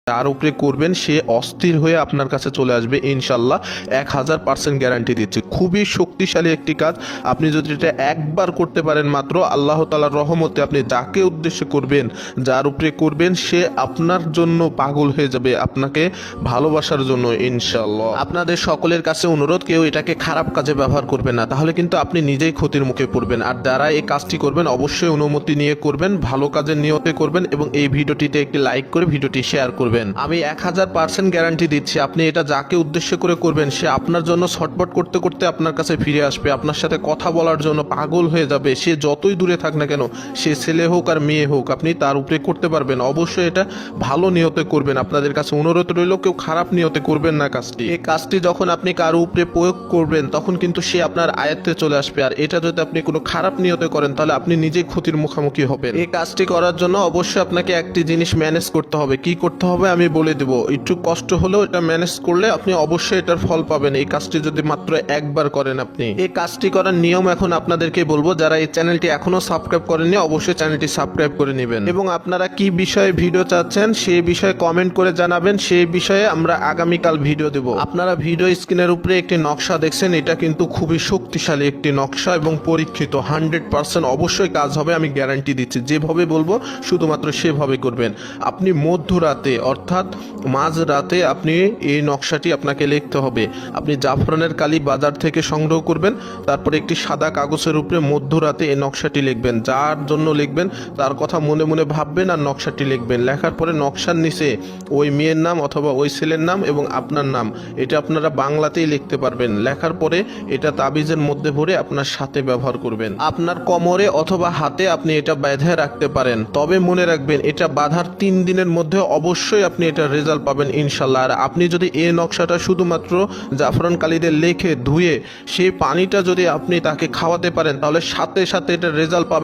তার উপরে করবেন সে অস্থির হয়ে আপনার কাছে চলে আসবে ইনশাল্লাহ। 1000% গ্যারান্টি দিচ্ছি। খুবই শক্তিশালী একটি কাজ। আপনি যদি এটা একবার করতে পারেন মাত্র, আল্লাহ তাআলার রহমতে আপনি যাকে উদ্দেশ্য করবেন, যার উপরে করবেন, সে আপনার জন্য পাগল হয়ে যাবে, আপনাকে ভালোবাসার জন্য ইনশাল্লাহ। আপনাদের সকলের কাছে অনুরোধ, কেউ এটাকে খারাপ কাজে ব্যবহার করবেন না, তাহলে কিন্তু আপনি নিজেই ক্ষতির মুখে পড়বেন। আর যারা এই কাজটি করবেন অবশ্যই অনুমতি নিয়ে করবেন, ভালো কাজের নিয়তে করবেন এবং এই ভিডিওটিতে একটি লাইক করে ভিডিওটি শেয়ার করবেন। আমি 1000% গ্যারান্টি দিচ্ছি, আপনি এটা যাকে উদ্দেশ্য করে করবেন সে আপনার জন্য ছটফট করতে করতে আপনার কাছে ফিরে আসবে, আপনার সাথে কথা বলার জন্য পাগল হয়ে যাবে। সে যতই দূরে থাক না কেন, সে ছেলে হোক আর মেয়ে হোক, আপনি তার উপরে করতে পারবেন। অবশ্যই এটা ভালো নিয়তে করবেন। আপনাদের কাছে অনুরোধ রইল, কেউ খারাপ নিয়তে করবেন না কাজটি। এই কাজটি যখন আপনি কারো উপরে প্রয়োগ করবেন তখন কিন্তু সে আপনার আয়ত্তে চলে আসবে। আর এটা যদি আপনি কোনো খারাপ নিয়তে করেন তাহলে আপনি নিজেই ক্ষতির মুখোমুখি হবেন। এই কাজটি করার জন্য অবশ্যই আপনাকে একটি জিনিস ম্যানেজ করতে হবে। কি করতে হবে আমি বলে দেব, একটু কষ্ট হলেও এটা ম্যানেজ করলে আপনি অবশ্যই এটার ফল পাবেন। এই কাজটি যদি মাত্র একবার করেন আপনি। এই কাজটি করার নিয়ম এখন আপনাদেরকে বলবো। যারা এই চ্যানেলটি এখনো সাবস্ক্রাইব করেননি অবশ্যই চ্যানেলটি সাবস্ক্রাইব করে নেবেন এবং আপনারা কি বিষয়ে ভিডিও চাচ্ছেন সেই বিষয়ে কমেন্ট করে জানাবেন। সেই বিষয়ে আমরা আগামীকাল ভিডিও দেব। আপনারা ভিডিও স্ক্রিনের উপরে একটি নকশা দেখছেন, এটা কিন্তু খুবই শক্তিশালী একটি নকশা এবং পরীক্ষিত। 100% অবশ্যই কাজ হবে, আমি গ্যারান্টি দিচ্ছি। যেভাবে বলবো শুধুমাত্র সেভাবে করবেন। আপনি মধ্যরাতে অর্থাৎ মাঝ রাতে আপনি এই নকশাটি আপনাকে লিখতে হবে। আপনি জাফরানের কালি বাজার থেকে সংগ্রহ করবেন, তারপরে একটি সাদা কাগজের উপরে মধ্যরাতে এই নকশাটি লিখবেন। যার জন্য লিখবেন তার কথা মনে মনে ভাববেন আর নকশাটি লিখবেন। লেখার পরে নকশার নিচে ওই মেয়ের নাম অথবা ওই ছেলের নাম এবং আপনার নাম, এটা আপনারা বাংলাতেই লিখতে পারবেন। লেখার পরে এটা তাবিজের মধ্যে ভরে আপনার সাথে ব্যবহার করবেন। আপনার কোমরে অথবা হাতে আপনি এটা বেঁধে রাখতে পারেন। তবে মনে রাখবেন, এটা বাঁধার 3 দিনের মধ্যে অবশ্যই আপনি এটা রেজাল্ট পাবেন ইনশাল্লাহ। আর আপনি যদি এই নকশাটা শুধুমাত্র জাফরান কালিতে লিখে ধুয়ে সেই পানিটা যদি আপনি তাকে খাওয়াতে পারেন তাহলে সাথে সাথে এটা রেজাল্ট পাবেন।